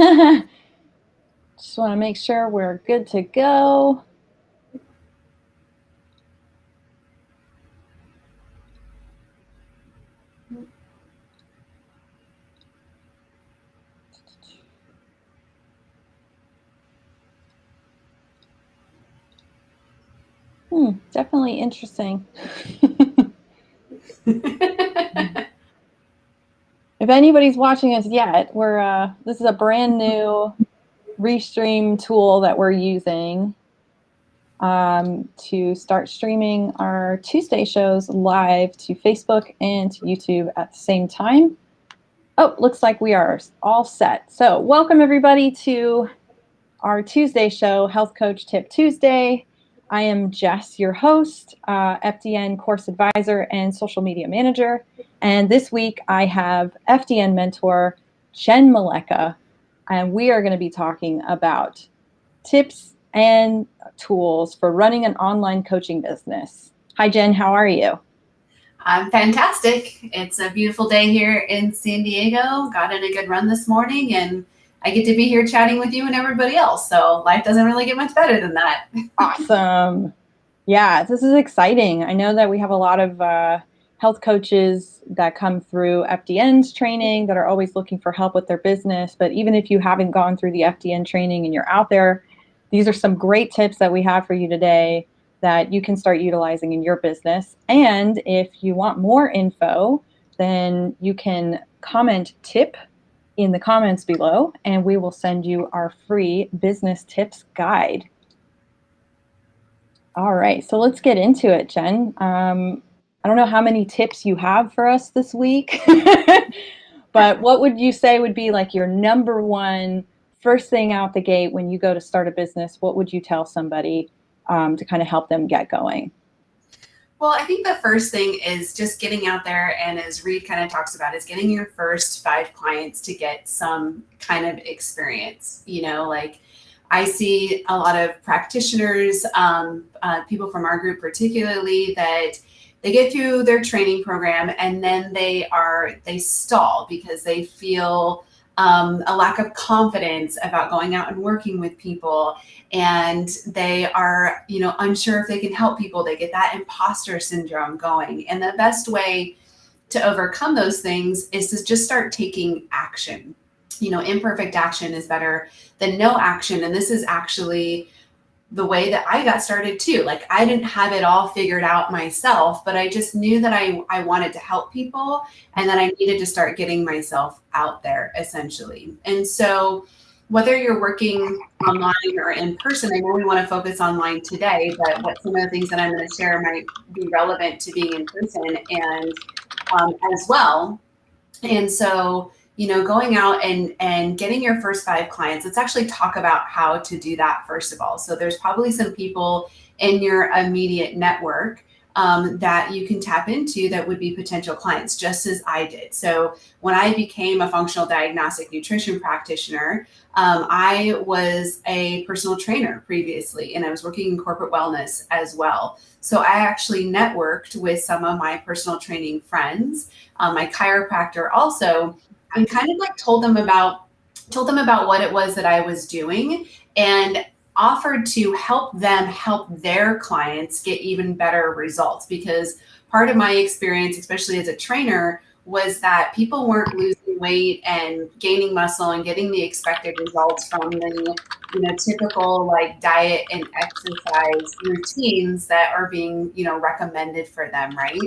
Just want to make sure we're good to go. Definitely interesting. If anybody's watching us yet, this is a brand new restream tool that we're using to start streaming our Tuesday shows live to Facebook and to YouTube at the same time. Oh, looks like we are all set. So welcome everybody to our Tuesday show, Health Coach Tip Tuesday. I am Jess, your host, FDN Course Advisor and Social Media Manager. And this week I have FDN Mentor, Jenn Malecha, and we are going to be talking about tips and tools for running an online coaching business. Hi, Jenn. How are you? I'm fantastic. It's a beautiful day here in San Diego. Got in a good run this morning, and I get to be here chatting with you and everybody else. So life doesn't really get much better than that. Awesome. Yeah, this is exciting. I know that we have a lot of health coaches that come through FDN's training that are always looking for help with their business. But even if you haven't gone through the FDN training and you're out there, these are some great tips that we have for you today that you can start utilizing in your business. And if you want more info, then you can comment tip in the comments below, and we will send you our free business tips guide. All right, so let's get into it, Jenn. I don't know how many tips you have for us this week, but what would you say would be like your number one first thing out the gate when you go to start a business? What would you tell somebody to kind of help them get going? Well, I think the first thing is just getting out there, and as Reed kind of talks about, is getting your first 5 clients to get some kind of experience. You know, like I see a lot of practitioners, people from our group particularly, that they get through their training program and then they stall because they feel a lack of confidence about going out and working with people, and they are, unsure if they can help people. They get that imposter syndrome going. And the best way to overcome those things is to just start taking action. Imperfect action is better than no action. And this is actually the way that I got started too. Like, I didn't have it all figured out myself, but I just knew that I wanted to help people and that I needed to start getting myself out there, essentially. And so whether you're working online or in person, I know we want to focus online today, but what some of the things that I'm going to share might be relevant to being in person and as well. And so going out and getting your first 5 clients, let's actually talk about how to do that first of all. So there's probably some people in your immediate network that you can tap into that would be potential clients, just as I did. So when I became a functional diagnostic nutrition practitioner, I was a personal trainer previously, and I was working in corporate wellness as well. So I actually networked with some of my personal training friends, my chiropractor also, and kind of like told them about what it was that I was doing, and offered to help them help their clients get even better results. Because part of my experience, especially as a trainer, was that people weren't losing weight and gaining muscle and getting the expected results from the typical like diet and exercise routines that are being recommended for them, right?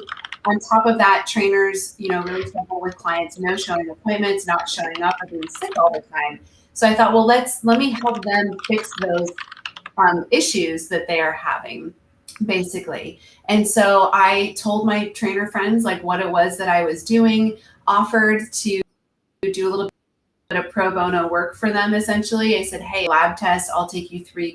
On top of that, trainers, really struggle with clients no showing appointments, not showing up, or being sick all the time. So I thought, well, let me help them fix those issues that they are having, basically. And so I told my trainer friends like what it was that I was doing, offered to do a little bit of pro bono work for them. Essentially, I said, hey, lab test, I'll take you through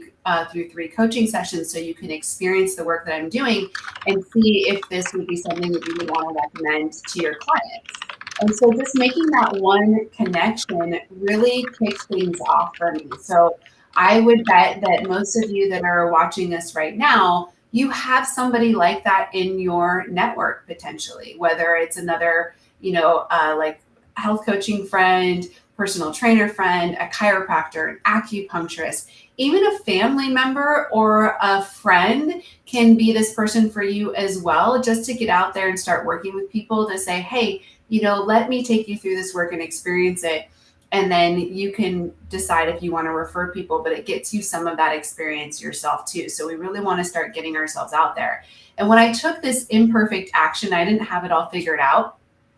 3 coaching sessions so you can experience the work that I'm doing and see if this would be something that you would want to recommend to your clients. And so just making that one connection really kicks things off for me. So I would bet that most of you that are watching us right now, you have somebody like that in your network potentially, whether it's another, like health coaching friend, personal trainer friend, a chiropractor, an acupuncturist, even a family member or a friend can be this person for you as well, just to get out there and start working with people to say, hey, let me take you through this work and experience it. And then you can decide if you want to refer people, but it gets you some of that experience yourself too. So we really want to start getting ourselves out there. And when I took this imperfect action, I didn't have it all figured out.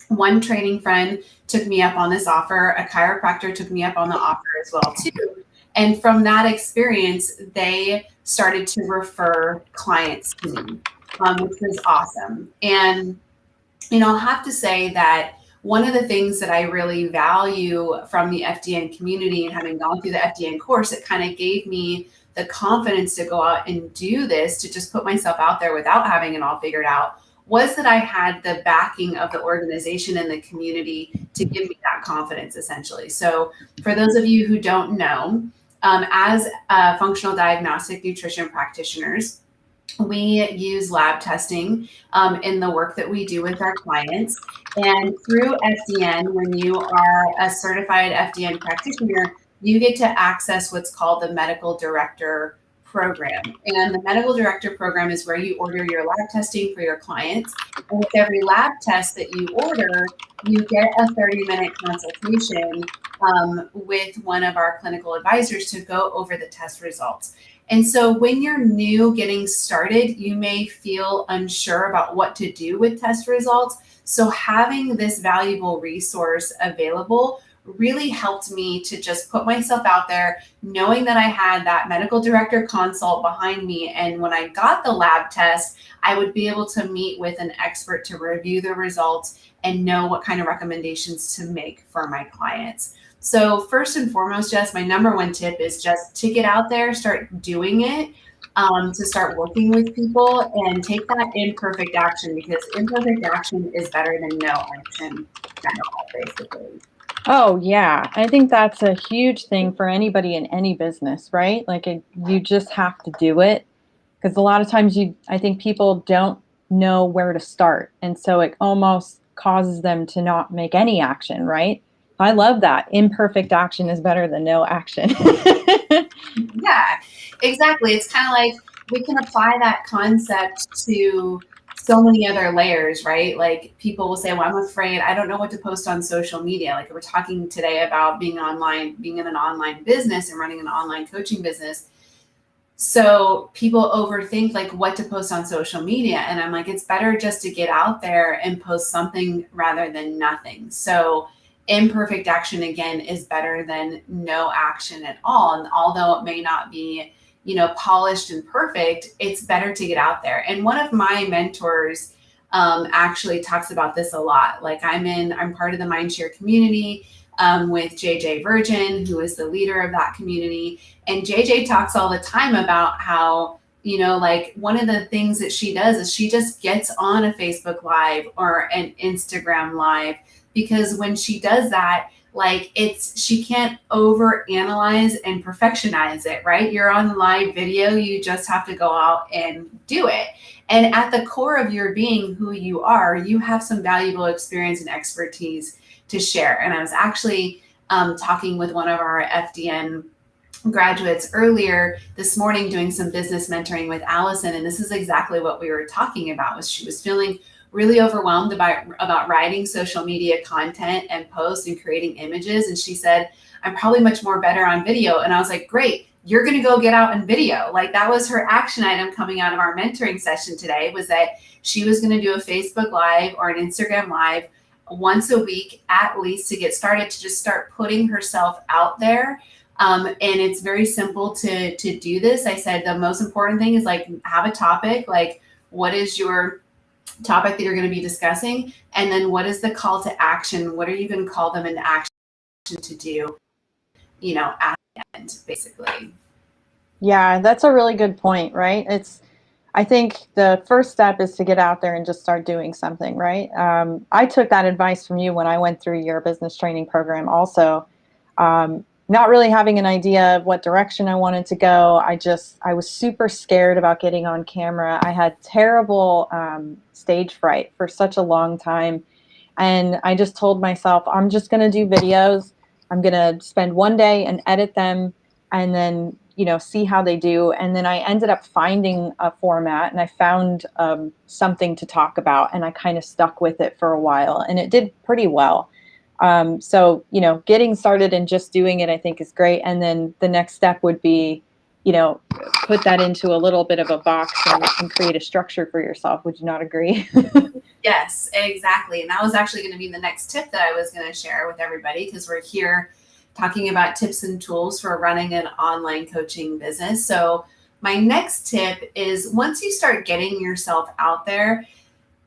One training friend took me up on this offer. A chiropractor took me up on the offer as well too. And from that experience, they started to refer clients to me, which was awesome. And, I'll have to say that one of the things that I really value from the FDN community, and having gone through the FDN course, it kind of gave me the confidence to go out and do this, to just put myself out there without having it all figured out, was that I had the backing of the organization and the community to give me that confidence, essentially. So for those of you who don't know, as functional diagnostic nutrition practitioners, we use lab testing in the work that we do with our clients. And through FDN, when you are a certified FDN practitioner, you get to access what's called the medical director program. And the medical director program is where you order your lab testing for your clients. And with every lab test that you order, you get a 30-minute consultation with one of our clinical advisors to go over the test results. And so when you're new getting started, you may feel unsure about what to do with test results. So having this valuable resource available really helped me to just put myself out there, knowing that I had that medical director consult behind me. And when I got the lab test, I would be able to meet with an expert to review the results and know what kind of recommendations to make for my clients. So first and foremost, Jess, my number one tip is just to get out there, start doing it, to start working with people, and take that imperfect action, because imperfect action is better than no action at all, basically. Oh, yeah. I think that's a huge thing for anybody in any business, right? Like you just have to do it, because a lot of times I think people don't know where to start. And so it almost causes them to not make any action, right? I love that. Imperfect action is better than no action. Yeah, exactly. It's kind of like we can apply that concept to so many other layers, right? Like people will say, well, I'm afraid, I don't know what to post on social media. Like we're talking today about being online, being in an online business and running an online coaching business. So people overthink like what to post on social media. And I'm like, it's better just to get out there and post something rather than nothing. So imperfect action, again, is better than no action at all. And although it may not be, polished and perfect, it's better to get out there. And one of my mentors actually talks about this a lot. Like I'm part of the Mindshare community with JJ Virgin, who is the leader of that community. And JJ talks all the time about how, like one of the things that she does is she just gets on a Facebook Live or an Instagram Live, because when she does that, like she can't over analyze and perfectionize it, right? You're on live video, you just have to go out and do it. And at the core of your being, who you are, you have some valuable experience and expertise to share. And I was actually talking with one of our FDN graduates earlier this morning, doing some business mentoring with Allison. And this is exactly what we were talking about. Was she was feeling really overwhelmed about writing social media content and posts and creating images. And she said, I'm probably much more better on video. And I was like, great, you're going to go get out and video. Like that was her action item coming out of our mentoring session today, was that she was going to do a Facebook Live or an Instagram Live once a week, at least, to get started, to just start putting herself out there. And it's very simple to do this. I said, the most important thing is like have a topic, like what is your topic that you're going to be discussing, and then what is the call to action? What are you going to call them into action to do, at the end, basically. Yeah, that's a really good point, right? I think the first step is to get out there and just start doing something, right? I took that advice from you when I went through your business training program also. Not really having an idea of what direction I wanted to go. I was super scared about getting on camera. I had terrible stage fright for such a long time. And I just told myself, I'm just going to do videos. I'm going to spend one day and edit them and then, see how they do. And then I ended up finding a format, and I found something to talk about, and I kind of stuck with it for a while, and it did pretty well. So, getting started and just doing it, I think, is great. And then the next step would be, put that into a little bit of a box and create a structure for yourself. Would you not agree? Yes, exactly. And that was actually going to be the next tip that I was going to share with everybody, because we're here talking about tips and tools for running an online coaching business. So my next tip is, once you start getting yourself out there,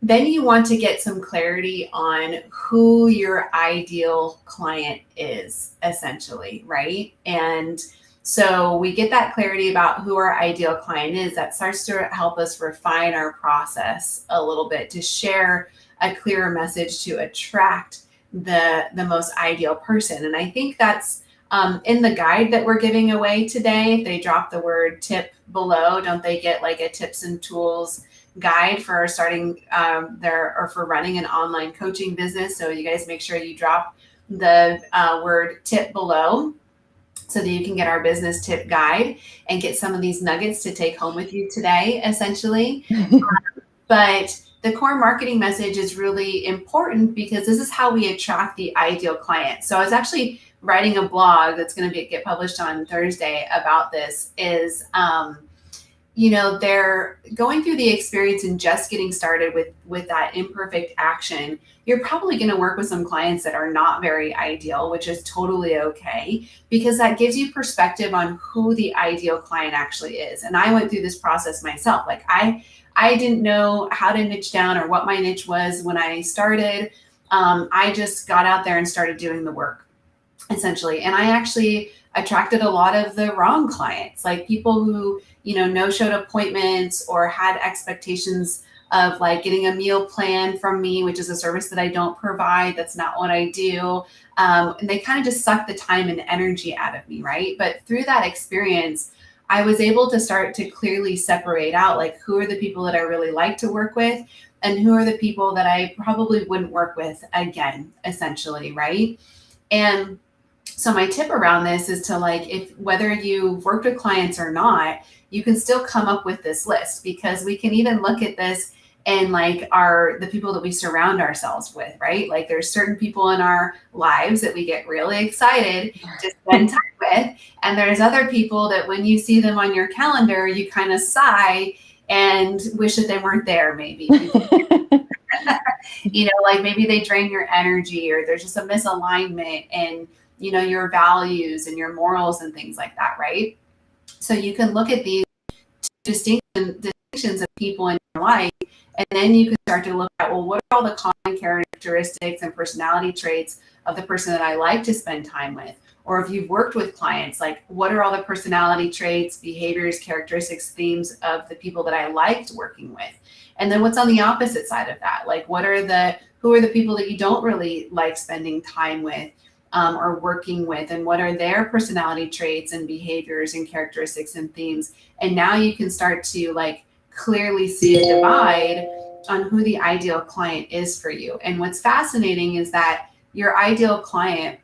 then you want to get some clarity on who your ideal client is, essentially, right? And so we get that clarity about who our ideal client is. That starts to help us refine our process a little bit to share a clearer message to attract the most ideal person. And I think that's in the guide that we're giving away today. If they drop the word tip below, don't they get like a tips and tools guide for starting or for running an online coaching business? So you guys make sure you drop the word tip below, so that you can get our business tip guide and get some of these nuggets to take home with you today, essentially. But the core marketing message is really important, because this is how we attract the ideal client. So I was actually writing a blog that's going to get published on Thursday about this. They're going through the experience and just getting started with that imperfect action. You're probably going to work with some clients that are not very ideal, which is totally okay, because that gives you perspective on who the ideal client actually is. And I went through this process myself. Like I didn't know how to niche down or what my niche was when I started. I just got out there and started doing the work, essentially. And I actually attracted a lot of the wrong clients, like people who, no-showed appointments or had expectations of like getting a meal plan from me, which is a service that I don't provide. That's not what I do. And they kind of just suck the time and energy out of me, right? But through that experience, I was able to start to clearly separate out, like, who are the people that I really like to work with and who are the people that I probably wouldn't work with again, essentially, right? And so my tip around this is to, like, if whether you've worked with clients or not, you can still come up with this list, because we can even look at this and like the people that we surround ourselves with, right? Like, there's certain people in our lives that we get really excited to spend time with. And there's other people that when you see them on your calendar, you kind of sigh and wish that they weren't there, maybe. Like maybe they drain your energy, or there's just a misalignment in, your values and your morals and things like that, right? So you can look at these distinctions of people in your life, and then you can start to look at, well, what are all the common characteristics and personality traits of the person that I like to spend time with? Or if you've worked with clients, like, what are all the personality traits, behaviors, characteristics, themes of the people that I liked working with? And then what's on the opposite side of that? Like, who are the people that you don't really like spending time with or working with, and what are their personality traits and behaviors and characteristics and themes? And now you can start to like clearly see a divide on who the ideal client is for you. And what's fascinating is that your ideal client,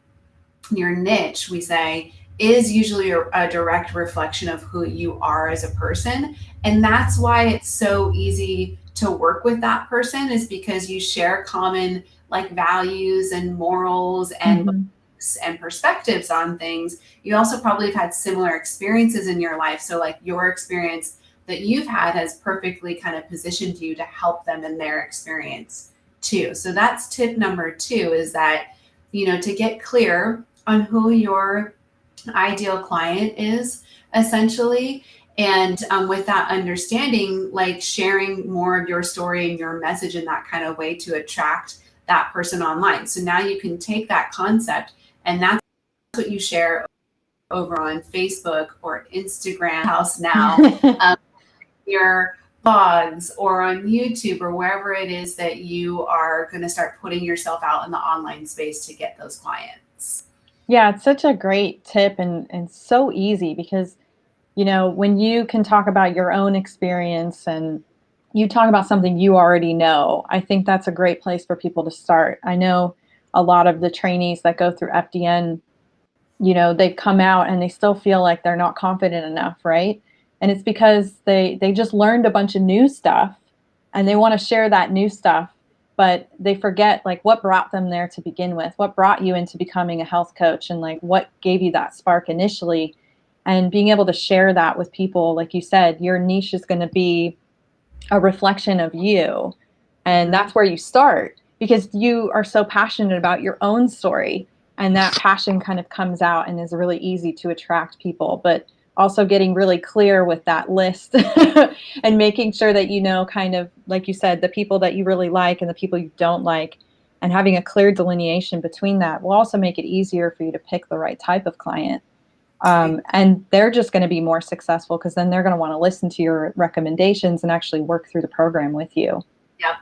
your niche, we say, is usually a direct reflection of who you are as a person. And that's why it's so easy to work with that person, is because you share common like values and morals and beliefs and perspectives on things. You also probably have had similar experiences in your life. So like your experience that you've had has perfectly kind of positioned you to help them in their experience too. So that's tip number 2, is that, to get clear on who your ideal client is, essentially. And with that understanding, like sharing more of your story and your message in that kind of way to attract that person online. So now you can take that concept, and that's what you share over on Facebook or Instagram house now, your blogs, or on YouTube, or wherever it is that you are going to start putting yourself out in the online space to get those clients. Yeah, it's such a great tip, and so easy, because, when you can talk about your own experience and you talk about something you already know, I think that's a great place for people to start. I know a lot of the trainees that go through FDN, they've come out and they still feel like they're not confident enough, right? And it's because they just learned a bunch of new stuff and they want to share that new stuff, but they forget like what brought them there to begin with, what brought you into becoming a health coach, and like what gave you that spark initially. And being able to share that with people, like you said, your niche is going to be a reflection of you. And that's where you start because you are so passionate about your own story. And that passion kind of comes out and is really easy to attract people. But also getting really clear with that list and making sure that kind of, like you said, the people that you really like and the people you don't like, and having a clear delineation between that will also make it easier for you to pick the right type of client. And they're just going to be more successful because then they're going to want to listen to your recommendations and actually work through the program with you. Yep,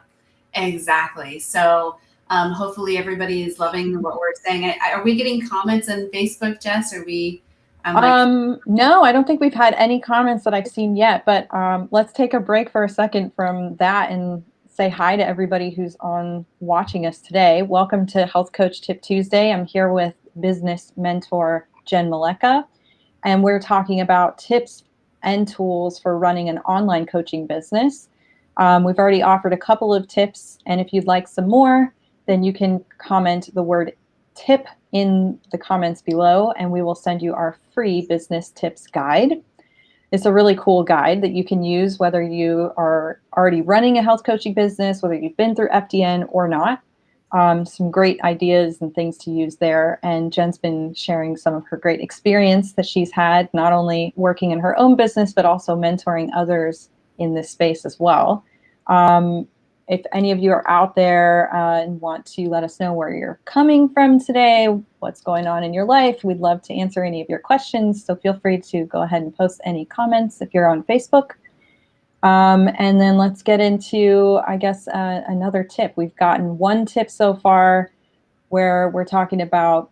exactly. So hopefully everybody is loving what we're saying. Are we getting comments on Facebook, Jess? Are we? No, I don't think we've had any comments that I've seen yet, but let's take a break for a second from that and say hi to everybody who's on watching us today. Welcome to Health Coach Tip Tuesday. I'm here with business mentor Jenn Malecha, and we're talking about tips and tools for running an online coaching business. We've already offered a couple of tips, and if you'd like some more, then you can comment the word tip in the comments below, and we will send you our free business tips guide. It's a really cool guide that you can use whether you are already running a health coaching business, whether you've been through FDN or not. Some great ideas and things to use there. And Jen's been sharing some of her great experience that she's had, not only working in her own business, but also mentoring others in this space as well. If any of you are out there and want to let us know where you're coming from today, what's going on in your life, we'd love to answer any of your questions. So feel free to go ahead and post any comments if you're on Facebook. And then let's get into, I guess, another tip. We've gotten one tip so far where we're talking about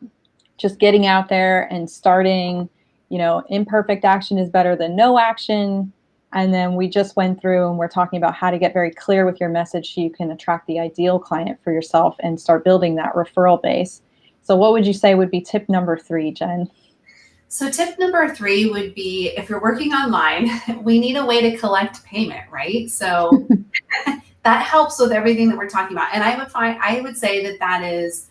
just getting out there and starting, imperfect action is better than no action. And then we just went through and we're talking about how to get very clear with your message so you can attract the ideal client for yourself and start building that referral base. So what would you say would be tip number 3, Jenn? So tip number 3 would be, if you're working online, we need a way to collect payment, right? So that helps with everything that we're talking about. And I would say that is,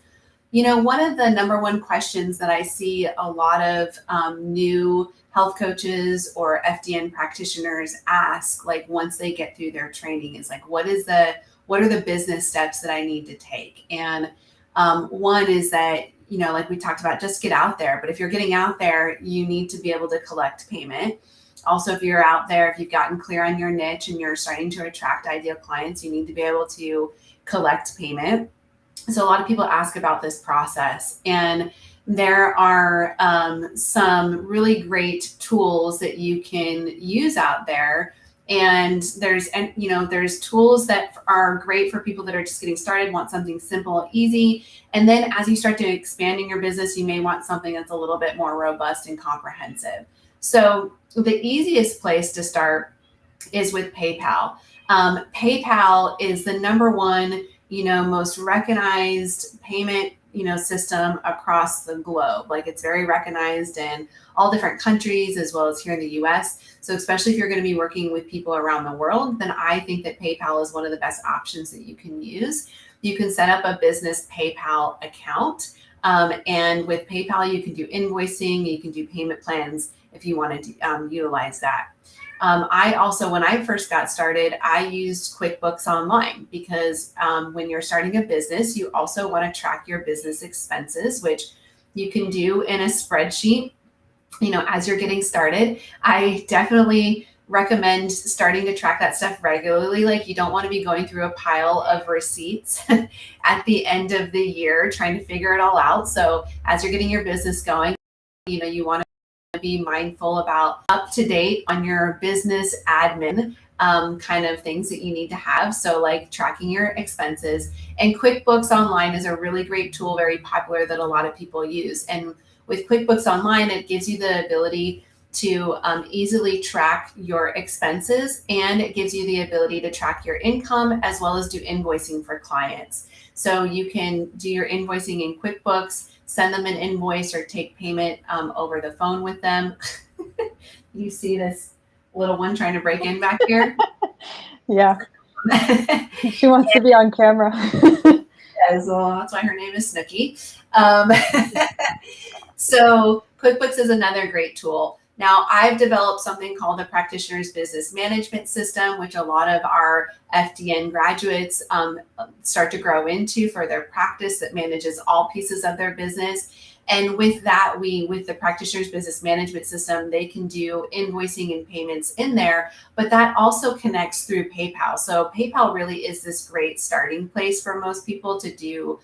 one of the number one questions that I see a lot of new health coaches or FDN practitioners ask, like once they get through their training, is like, what are the business steps that I need to take? And one is that, like we talked about, just get out there. But if you're getting out there, you need to be able to collect payment. Also, if you're out there, if you've gotten clear on your niche and you're starting to attract ideal clients, you need to be able to collect payment. So a lot of people ask about this process, and there are some really great tools that you can use out there. And there's tools that are great for people that are just getting started, want something simple, easy. And then as you start to expand in your business, you may want something that's a little bit more robust and comprehensive. So the easiest place to start is with PayPal. PayPal is the number one, most recognized payment, system across the globe. Like, it's very recognized in all different countries as well as here in the US. So especially if you're going to be working with people around the world, then I think that PayPal is one of the best options that you can use. You can set up a business PayPal account. And with PayPal, you can do invoicing, you can do payment plans if you want to utilize that. I also, when I first got started, I used QuickBooks Online because when you're starting a business, you also want to track your business expenses, which you can do in a spreadsheet, as you're getting started. I definitely recommend starting to track that stuff regularly. Like, you don't want to be going through a pile of receipts at the end of the year trying to figure it all out. So as you're getting your business going, you want to be mindful about up to date on your business admin kind of things that you need to have. So like tracking your expenses, and QuickBooks Online is a really great tool, very popular, that a lot of people use. And with QuickBooks Online, it gives you the ability to easily track your expenses, and it gives you the ability to track your income as well as do invoicing for clients. So you can do your invoicing in QuickBooks, send them an invoice or take payment over the phone with them. You see this little one trying to break in back here? Yeah. She wants to be on camera. Yes, well, that's why her name is Snooky. So QuickBooks is another great tool. Now, I've developed something called the Practitioner's Business Management System, which a lot of our FDN graduates start to grow into for their practice that manages all pieces of their business. And with that, with the Practitioner's Business Management System, they can do invoicing and payments in there, but that also connects through PayPal. So PayPal really is this great starting place for most people to do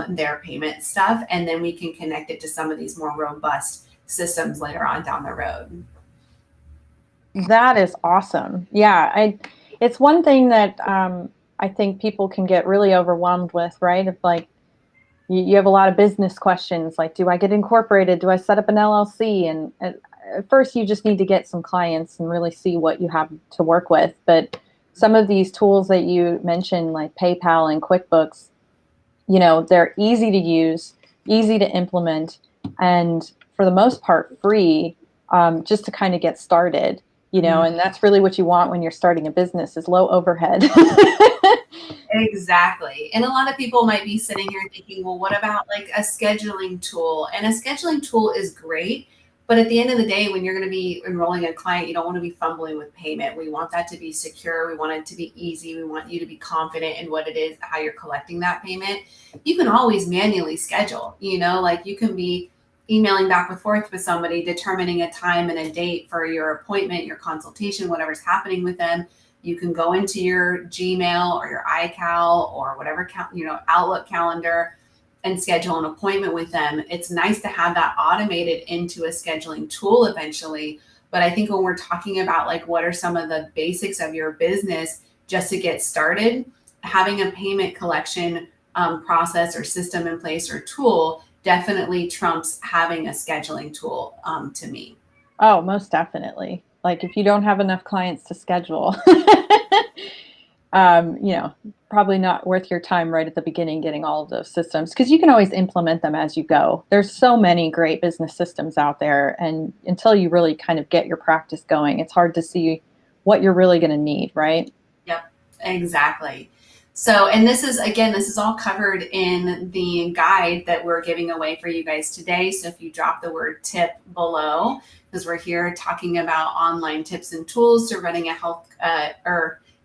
their payment stuff. And then we can connect it to some of these more robust systems later on down the road. That is awesome. Yeah, it's one thing that I think people can get really overwhelmed with, right? If like you have a lot of business questions, like, do I get incorporated? Do I set up an LLC? And at first you just need to get some clients and really see what you have to work with. But some of these tools that you mentioned, like PayPal and QuickBooks, they're easy to use, easy to implement, and for the most part free, just to kind of get started, and that's really what you want when you're starting a business, is low overhead. Exactly. And a lot of people might be sitting here thinking, well, what about like a scheduling tool? And a scheduling tool is great. But at the end of the day, when you're going to be enrolling a client, you don't want to be fumbling with payment. We want that to be secure. We want it to be easy. We want you to be confident in what it is, how you're collecting that payment. You can always manually schedule, like you can be emailing back and forth with somebody, determining a time and a date for your appointment, your consultation, whatever's happening with them. You can go into your Gmail or your iCal or whatever, Outlook calendar and schedule an appointment with them. It's nice to have that automated into a scheduling tool eventually. But I think when we're talking about like what are some of the basics of your business just to get started, having a payment collection process or system in place or tool definitely trumps having a scheduling tool to me. Oh, most definitely. Like if you don't have enough clients to schedule, probably not worth your time right at the beginning getting all of those systems, because you can always implement them as you go. There's so many great business systems out there, and until you really kind of get your practice going, it's hard to see what you're really going to need, right? Yep, exactly. So, and this is all covered in the guide that we're giving away for you guys today. So if you drop the word tip below, because we're here talking about online tips and tools to running a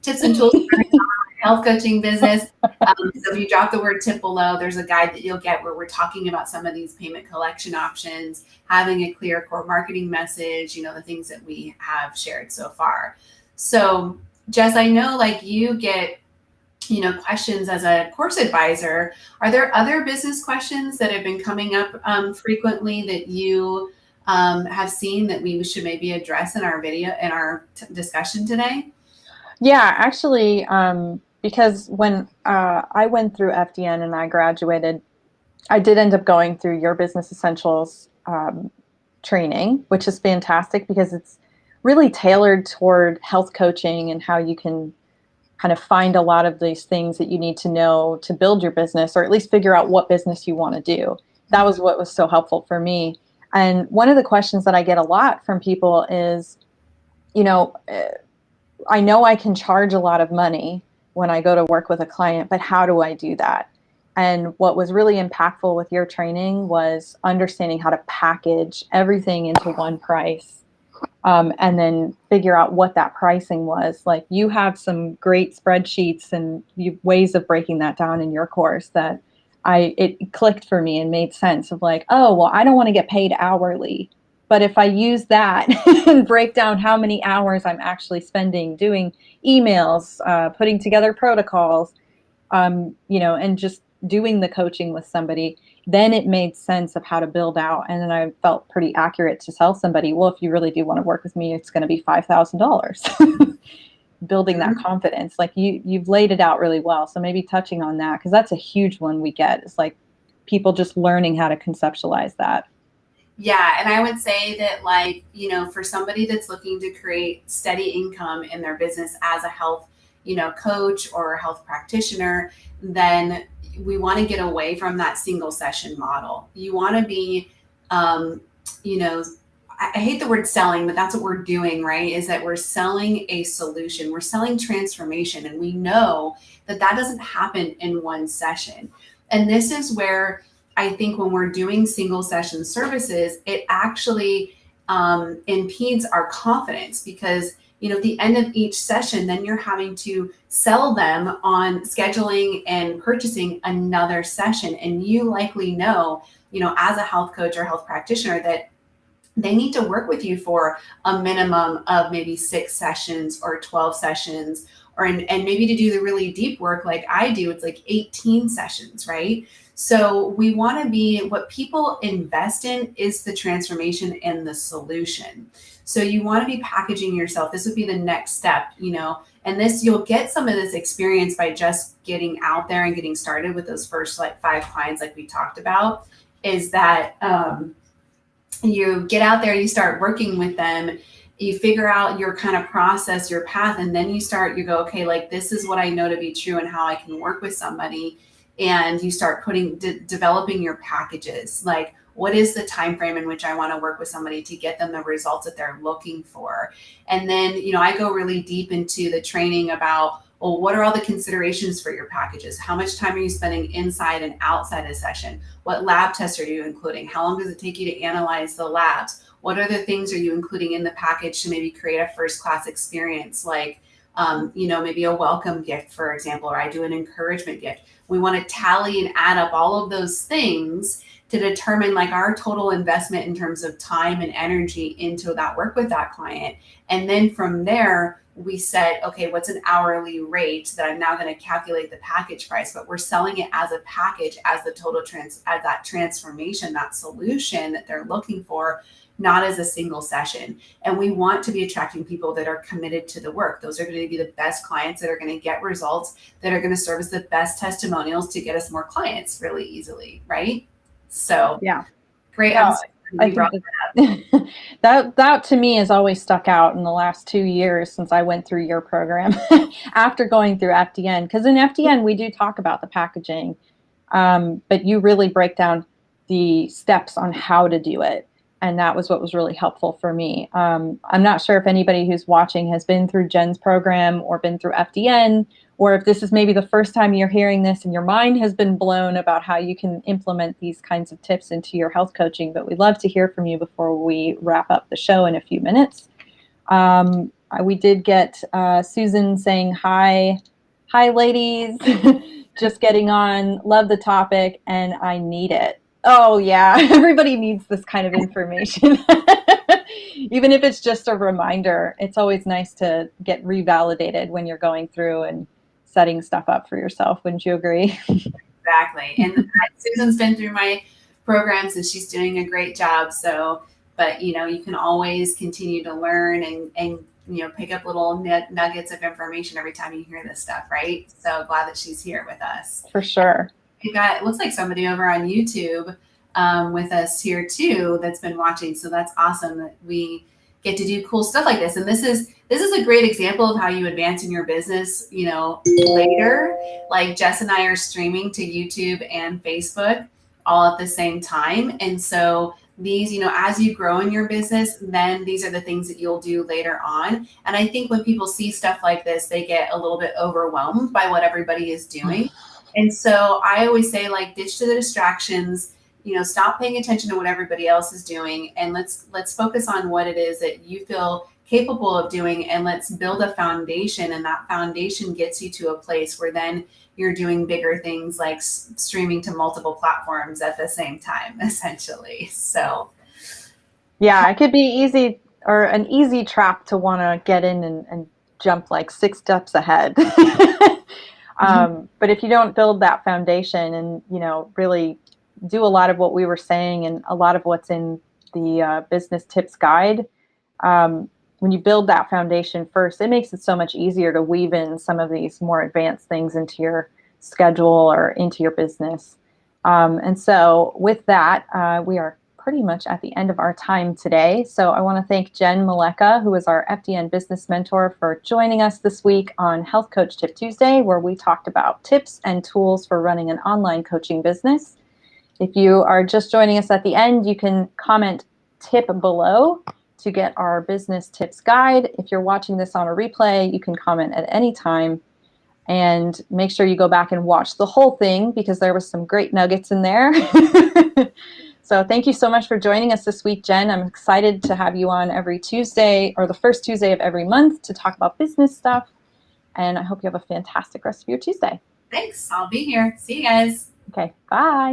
tips and tools for running a health coaching business. So if you drop the word tip below, there's a guide that you'll get where we're talking about some of these payment collection options, having a clear core marketing message, the things that we have shared so far. So Jess, I know like you get questions as a course advisor. Are there other business questions that have been coming up frequently that you have seen that we should maybe address in our discussion today? Yeah, actually, because when I went through FDN and I graduated, I did end up going through your Business Essentials training, which is fantastic because it's really tailored toward health coaching and how you can kind of find a lot of these things that you need to know to build your business, or at least figure out what business you want to do. That was what was so helpful for me. And one of the questions that I get a lot from people is, I know I can charge a lot of money when I go to work with a client, but how do I do that? And what was really impactful with your training was understanding how to package everything into one price. And then figure out what that pricing was. Like you have some great spreadsheets and ways of breaking that down in your course that it clicked for me and made sense of like, oh, well, I don't want to get paid hourly, but if I use that and break down how many hours I'm actually spending doing emails, putting together protocols, and just doing the coaching with somebody, then it made sense of how to build out. And then I felt pretty accurate to tell somebody, well, if you really do want to work with me, it's going to be $5,000. Building that confidence. Like you've laid it out really well. So maybe touching on that, because that's a huge one we get, is like people just learning how to conceptualize that. Yeah, and I would say that, like, for somebody that's looking to create steady income in their business as a health, coach or a health practitioner, then we want to get away from that single session model. You want to be, you know, I hate the word selling, but that's what we're doing, right? Is that we're selling a solution, we're selling transformation, and we know that that doesn't happen in one session. And this is where I think when we're doing single session services, it actually impedes our confidence, because at the end of each session, then you're having to sell them on scheduling and purchasing another session. And you likely know, as a health coach or health practitioner, that they need to work with you for a minimum of maybe 6 sessions or 12 sessions, and maybe to do the really deep work like I do, it's like 18 sessions, right? So we want to be, what people invest in is the transformation and the solution. So you want to be packaging yourself. This would be the next step, and this, you'll get some of this experience by just getting out there and getting started with those first 5 clients, like we talked about, is that, you get out there, you start working with them, you figure out your kind of process, your path, and then you go, okay, like, this is what I know to be true and how I can work with somebody. And you start developing your packages. Like, what is the time frame in which I want to work with somebody to get them the results that they're looking for? And then, I go really deep into the training about, well, what are all the considerations for your packages? How much time are you spending inside and outside a session? What lab tests are you including? How long does it take you to analyze the labs? What other things are you including in the package to maybe create a first-class experience? Like, maybe a welcome gift, for example, or I do an encouragement gift. We want to tally and add up all of those things to determine, like, our total investment in terms of time and energy into that work with that client. And then from there, we said, okay, what's an hourly rate that I'm now going to calculate the package price, but we're selling it as a package, as the total as that transformation, that solution that they're looking for, not as a single session. And we want to be attracting people that are committed to the work. Those are going to be the best clients that are going to get results, that are going to serve as the best testimonials to get us more clients really easily, right? So yeah, great. No, I think that to me has always stuck out in the last 2 years since I went through your program after going through FDN, because in FDN we do talk about the packaging, but you really break down the steps on how to do it. And that was what was really helpful for me. I'm not sure if anybody who's watching has been through Jenn's program or been through FDN, or if this is maybe the first time you're hearing this and your mind has been blown about how you can implement these kinds of tips into your health coaching. But we'd love to hear from you before we wrap up the show in a few minutes. We did get Susan saying, hi ladies, just getting on, love the topic, and I need it. Oh yeah, everybody needs this kind of information. Even if it's just a reminder, it's always nice to get revalidated when you're going through and setting stuff up for yourself. Wouldn't you agree? Exactly. And Susan's been through my programs and she's doing a great job. So, but you can always continue to learn and pick up little nuggets of information every time you hear this stuff, right? So glad that she's here with us. For sure. We've got, it looks like somebody over on YouTube with us here too that's been watching. So that's awesome that we get to do cool stuff like this. And this is a great example of how you advance in your business, later. Like Jess and I are streaming to YouTube and Facebook all at the same time. And so these, as you grow in your business, then these are the things that you'll do later on. And I think when people see stuff like this, they get a little bit overwhelmed by what everybody is doing. And so I always say, like, ditch the distractions, stop paying attention to what everybody else is doing. And let's focus on what it is that you feel capable of doing. And let's build a foundation. And that foundation gets you to a place where then you're doing bigger things, like streaming to multiple platforms at the same time, essentially. So yeah, it could be easy, or an easy trap to want to get in and jump like 6 steps ahead. But if you don't build that foundation and, really do a lot of what we were saying and a lot of what's in the business tips guide, when you build that foundation first, it makes it so much easier to weave in some of these more advanced things into your schedule or into your business. And so with that, we are pretty much at the end of our time today. So I want to thank Jenn Malecha, who is our FDN Business Mentor, for joining us this week on Health Coach Tip Tuesday, where we talked about tips and tools for running an online coaching business. If you are just joining us at the end, you can comment tip below to get our business tips guide. If you're watching this on a replay, you can comment at any time. And make sure you go back and watch the whole thing because there was some great nuggets in there. So thank you so much for joining us this week, Jenn. I'm excited to have you on every Tuesday or the first Tuesday of every month to talk about business stuff. And I hope you have a fantastic rest of your Tuesday. Thanks. I'll be here. See you guys. Okay, bye.